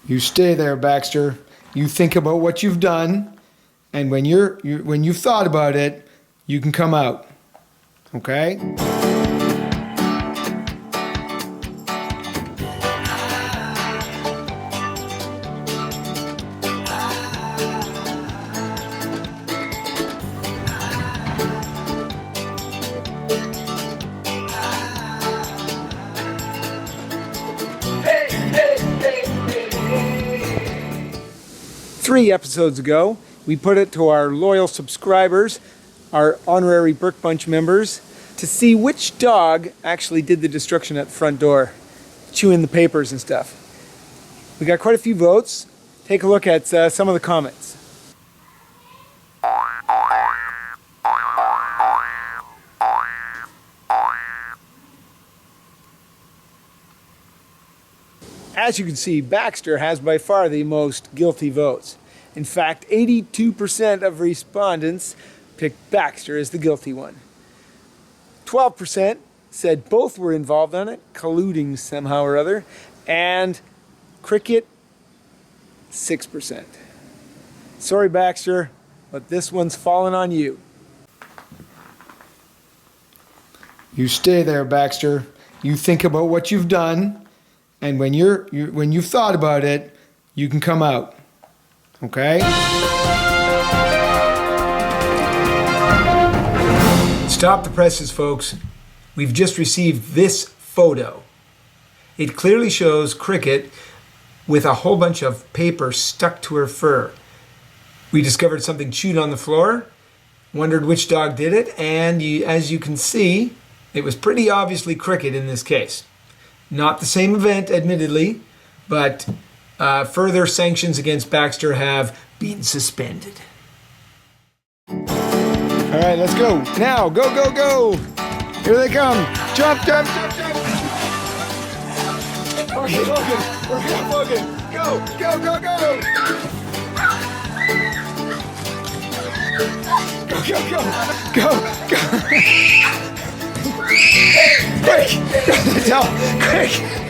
You stay there, Baxter. You think about what you've done, and when you've thought about it, you can come out. Okay? Three episodes ago, we put it to our loyal subscribers, our honorary Burke Bunch members, to see which dog actually did the destruction at the front door, chewing the papers and stuff. We got quite a few votes. Take a look at some of the comments. As you can see, Baxter has by far the most guilty votes. In fact, 82% of respondents picked Baxter as the guilty one. 12% said both were involved on it, colluding somehow or other, and Cricket, 6%. Sorry, Baxter, but this one's fallen on you. You stay there, Baxter. You think about what you've done, and when you've thought about it, you can come out. Okay? Stop the presses, folks. We've just received this photo. It clearly shows Cricket with a whole bunch of paper stuck to her fur. We discovered something chewed on the floor, wondered which dog did it, and as you can see, it was pretty obviously Cricket in this case. Not the same event, admittedly, but further sanctions against Baxter have been suspended. All right, let's go. Now, go, go, go. Here they come. Jump, jump, jump, jump. Okay, Logan. We're up, Logan. Go, go, go, go. Go, go, go. Go, go. Quick. Quick.